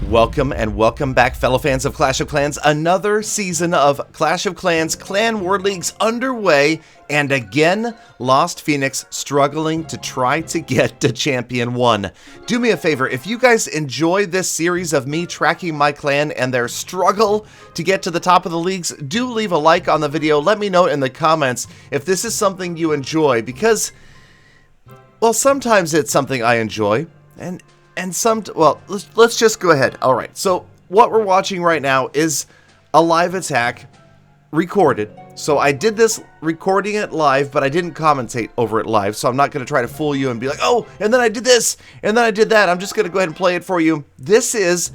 Welcome and welcome back, fellow fans of Clash of Clans. Another season of Clash of Clans Clan War Leagues underway, and again, Lost Phoenix struggling to try to get to Champion 1. Do me a favor, if you guys enjoy this series of me tracking my clan and their struggle to get to the top of the leagues, do leave a like on the video. Let me know in the comments if this is something you enjoy, because, well, sometimes it's something I enjoy, and well, let's just go ahead. All right, so what we're watching right now is a live attack recorded. So I did this recording it live, but I didn't commentate over it live, so I'm not going to try to fool you and be like, oh, and then I did this, and then I did that. I'm just going to go ahead and play it for you. This is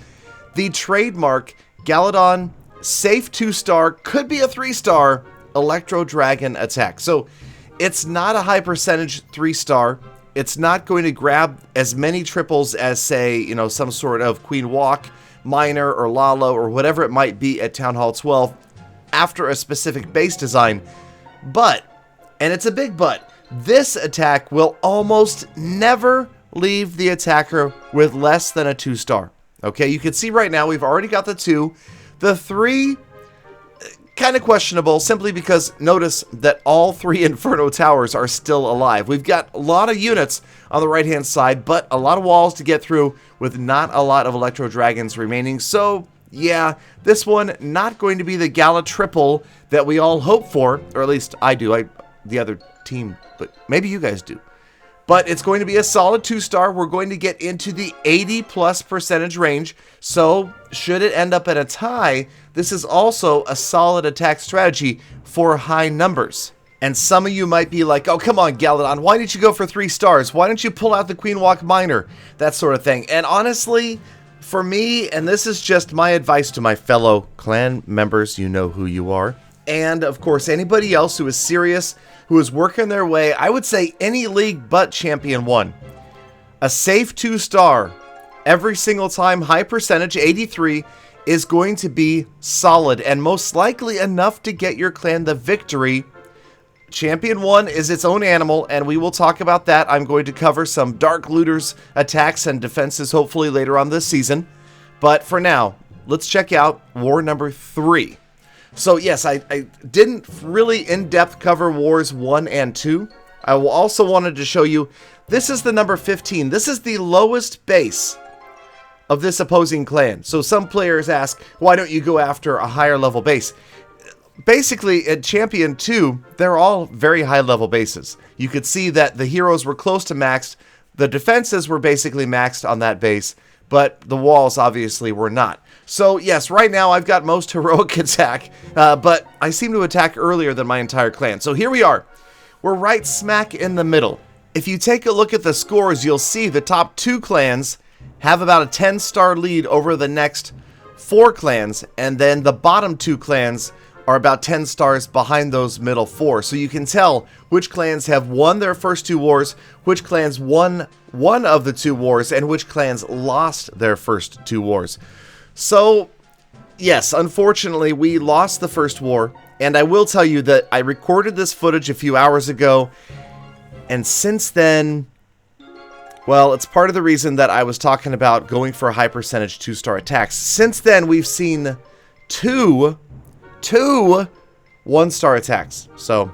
the trademark Galadon safe 2-star, could be a 3-star Electro Dragon attack. So it's not a high percentage 3-star. It's not going to grab as many triples as, say, you know, some sort of Queen Walk, Miner, or Lalo, or whatever it might be at Town Hall 12 after a specific base design. But, and it's a big but, this attack will almost never leave the attacker with less than a 2-star. Okay, you can see right now we've already got the 2. The 3, kind of questionable, simply because notice that all 3 Inferno Towers are still alive. We've got a lot of units on the right-hand side, but a lot of walls to get through with not a lot of Electro Dragons remaining. So, yeah, this one not going to be the Gala triple that we all hope for, or at least I do. The other team, but maybe you guys do. But it's going to be a solid 2-star. We're going to get into the 80+% range. So, should it end up at a tie, this is also a solid attack strategy for high numbers. And some of you might be like, oh, come on, Galadon, why didn't you go for 3 stars? Why didn't you pull out the Queen Walk Miner? That sort of thing. And honestly, for me, and this is just my advice to my fellow clan members, you know who you are, and of course anybody else who is serious, who is working their way, I would say any league but Champion 1. A safe 2-star every single time, high percentage, 83, is going to be solid and most likely enough to get your clan the victory. Champion 1 is its own animal, and we will talk about that. I'm going to cover some Dark Looters attacks and defenses hopefully later on this season. But for now, let's check out War number 3. So yes, I didn't really in-depth cover Wars 1 and 2. I also wanted to show you, this is the number 15. This is the lowest base of this opposing clan. So some players ask, why don't you go after a higher level base? Basically, at Champion 2, they're all very high level bases. You could see that the heroes were close to maxed. The defenses were basically maxed on that base, but the walls obviously were not. So yes, right now I've got most heroic attack, but I seem to attack earlier than my entire clan. So here we are. We're right smack in the middle. If you take a look at the scores, you'll see the top 2 clans have about a 10-star lead over the next 4 clans, and then the bottom 2 clans are about 10 stars behind those middle 4. So you can tell which clans have won their first 2 wars, which clans won one of the 2 wars, and which clans lost their first 2 wars. So, yes, unfortunately, we lost the first war, and I will tell you that I recorded this footage a few hours ago, and since then, well, it's part of the reason that I was talking about going for a high percentage 2-star attacks. Since then, we've seen two 1-star attacks. So,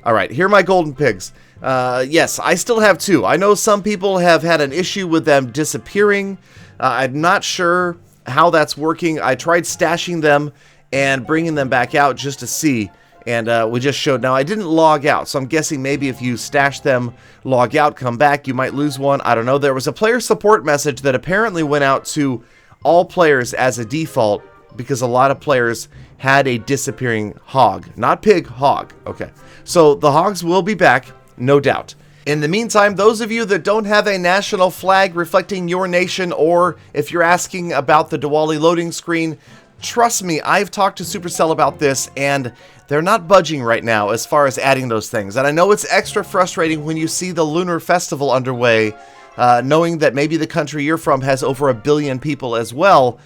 all right, here are my golden pigs. Yes, I still have 2. I know some people have had an issue with them disappearing. I'm not sure how that's working. I tried stashing them and bringing them back out just to see, and we just showed. Now, I didn't log out, so I'm guessing maybe if you stash them, log out, come back, you might lose one. I don't know. There was a player support message that apparently went out to all players as a default because a lot of players had a disappearing hog. Not pig, hog. Okay. So the hogs will be back, no doubt. In the meantime, those of you that don't have a national flag reflecting your nation, or if you're asking about the Diwali loading screen, trust me, I've talked to Supercell about this, and they're not budging right now as far as adding those things. And I know it's extra frustrating when you see the Lunar Festival underway, knowing that maybe the country you're from has over 1 billion people as well.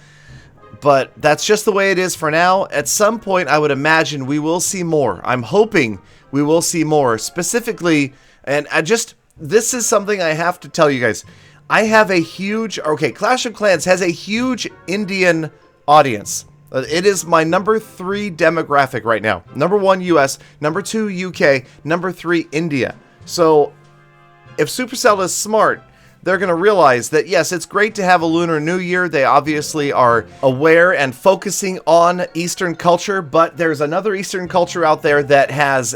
But that's just the way it is for now. At some point, I would imagine we will see more. I'm hoping we will see more. Specifically, and this is something I have to tell you guys. Clash of Clans has a huge Indian audience. It is my number 3 demographic right now. Number 1, US. Number 2, UK. Number 3, India. So, if Supercell is smart, they're going to realize that, yes, it's great to have a Lunar New Year. They obviously are aware and focusing on Eastern culture, but there's another Eastern culture out there that has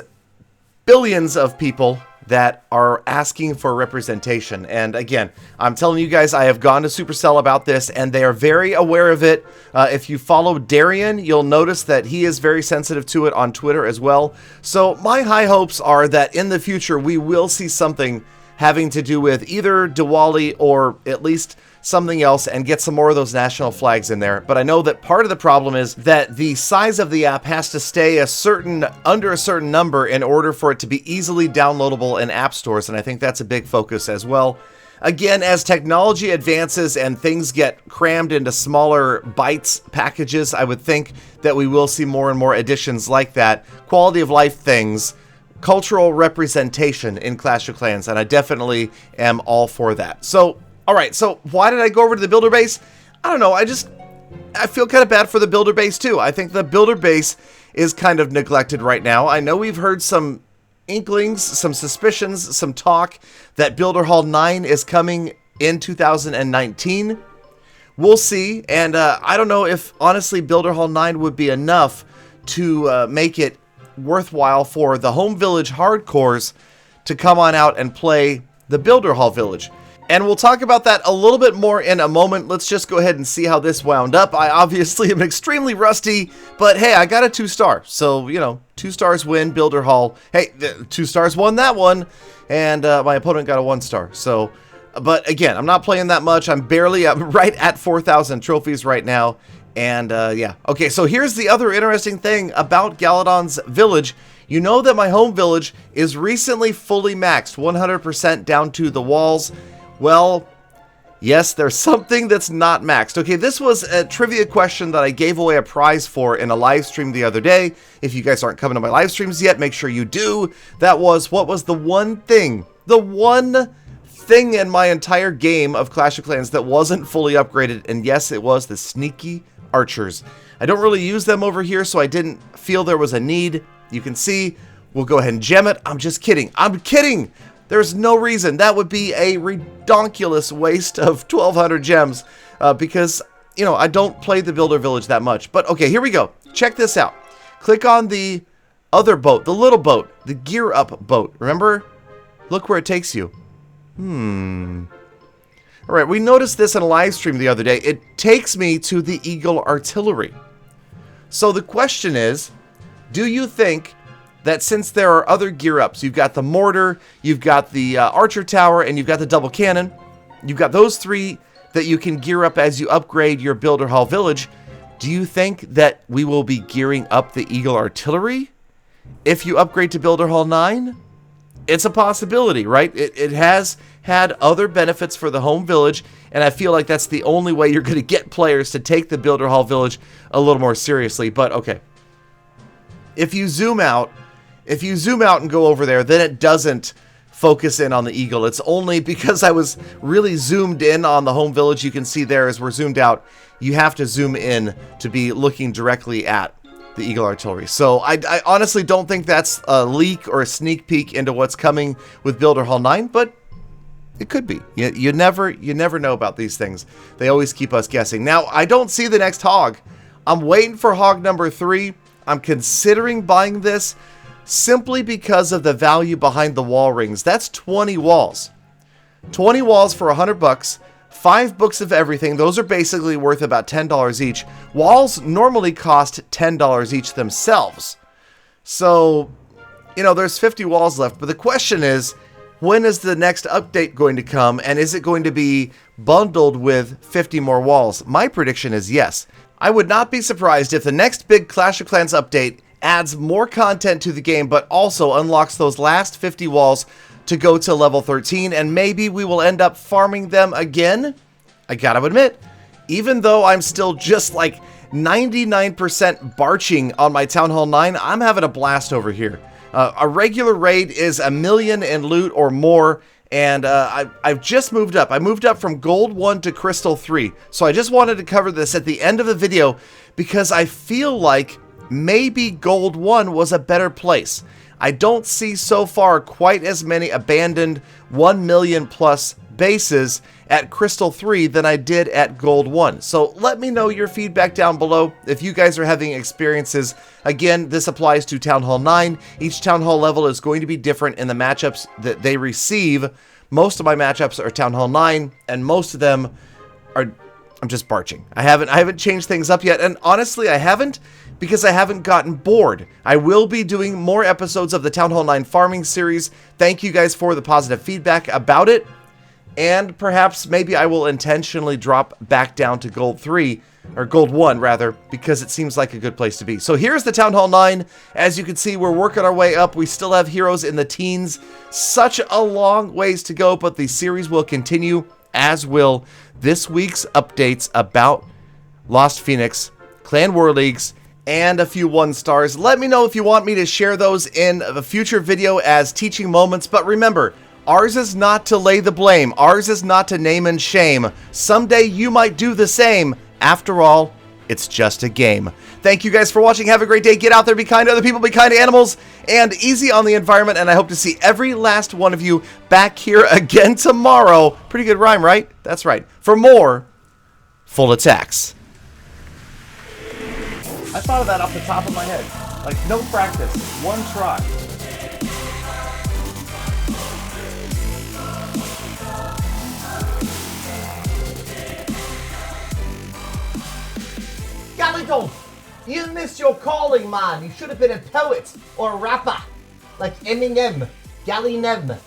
billions of people that are asking for representation. And again, I'm telling you guys, I have gone to Supercell about this, and they are very aware of it. If you follow Darian, you'll notice that he is very sensitive to it on Twitter as well. So my high hopes are that in the future, we will see something having to do with either Diwali or at least something else, and get some more of those national flags in there. But I know that part of the problem is that the size of the app has to stay under a certain number in order for it to be easily downloadable in app stores, and I think that's a big focus as well. Again, as technology advances and things get crammed into smaller bytes packages, I would think that we will see more and more additions like that. Quality of life things, cultural representation in Clash of Clans, and I definitely am all for that. So, alright, so why did I go over to the builder base? I don't know, I feel kind of bad for the builder base too. I think the builder base is kind of neglected right now. I know we've heard some inklings, some suspicions, some talk that Builder Hall 9 is coming in 2019. We'll see, and I don't know if, honestly, Builder Hall 9 would be enough to make it worthwhile for the home village hardcores to come on out and play the Builder Hall village. And we'll talk about that a little bit more in a moment. Let's just go ahead and see how this wound up. I obviously am extremely rusty, but hey, I got a 2-star. So, 2 stars win Builder Hall. Hey, 2 stars won that one, and my opponent got a 1-star. So, but again, I'm not playing that much. I'm right at 4,000 trophies right now. And yeah, okay, so here's the other interesting thing about Galadon's village. You know that my home village is recently fully maxed, 100% down to the walls. Well, yes, there's something that's not maxed. Okay, this was a trivia question that I gave away a prize for in a live stream the other day. If you guys aren't coming to my live streams yet, make sure you do. That was, what was the one thing in my entire game of Clash of Clans that wasn't fully upgraded? And yes, it was the sneaky archers. I don't really use them over here, so I didn't feel there was a need. You can see, we'll go ahead and gem it. I'm just kidding. I'm kidding! There's no reason. That would be a redonkulous waste of 1,200 gems because, I don't play the Builder Village that much. But okay, here we go. Check this out. Click on the other boat, the little boat, the gear up boat. Remember? Look where it takes you. Alright, we noticed this in a live stream the other day. It takes me to the Eagle Artillery. So the question is, do you think that since there are other gear ups, you've got the mortar, you've got the archer tower, and you've got the double cannon, you've got those 3 that you can gear up as you upgrade your Builder Hall village, do you think that we will be gearing up the Eagle Artillery if you upgrade to Builder Hall 9? It's a possibility, right? It has had other benefits for the home village, and I feel like that's the only way you're going to get players to take the Builder Hall village a little more seriously. But okay, if you zoom out and go over there, then it doesn't focus in on the eagle. It's only because I was really zoomed in on the home village. You can see there as we're zoomed out, you have to zoom in to be looking directly at the Eagle Artillery. So I honestly don't think that's a leak or a sneak peek into what's coming with Builder Hall 9, but it could be. You never know about these things. They always keep us guessing. Now, I don't see the next hog. I'm waiting for hog number 3. I'm considering buying this simply because of the value behind the wall rings. That's 20 walls. 20 walls for $100. 5 books of everything. Those are basically worth about $10 each. Walls normally cost $10 each themselves. So, there's 50 walls left. But the question is, when is the next update going to come? And is it going to be bundled with 50 more walls? My prediction is yes. I would not be surprised if the next big Clash of Clans update adds more content to the game, but also unlocks those last 50 walls to go to level 13, and maybe we will end up farming them again. I gotta admit, even though I'm still just like 99% barching on my Town Hall 9, I'm having a blast over here. A regular raid is 1 million in loot or more, And I've just moved up. I moved up from Gold 1 to Crystal 3. So I just wanted to cover this at the end of the video because I feel like maybe Gold 1 was a better place. I don't see so far quite as many abandoned 1 million plus bases at Crystal 3 than I did at Gold 1. So let me know your feedback down below if you guys are having experiences. Again, this applies to Town Hall 9. Each Town Hall level is going to be different in the matchups that they receive. Most of my matchups are Town Hall 9, and most of them are... I'm just barching. I haven't changed things up yet, and honestly, I haven't because I haven't gotten bored. I will be doing more episodes of the Town Hall 9 farming series. Thank you guys for the positive feedback about it. And perhaps maybe I will intentionally drop back down to Gold 3, or Gold 1 rather, because it seems like a good place to be. So here's the Town Hall 9. As you can see, we're working our way up. We still have heroes in the teens. Such a long ways to go, but the series will continue, as will this week's updates about Lost Phoenix, Clan War Leagues, and a few 1-stars. Let me know if you want me to share those in a future video as teaching moments, but remember, ours is not to lay the blame. Ours is not to name and shame. Someday you might do the same. After all, it's just a game. Thank you guys for watching. Have a great day. Get out there, be kind to other people, be kind to animals, and easy on the environment. And I hope to see every last one of you back here again tomorrow. Pretty good rhyme, right? That's right. For more Full Attacks. I thought of that off the top of my head. Like, no practice. One try. Galadon, you missed your calling, man. You should have been a poet or a rapper, like Eminem, Gallinem.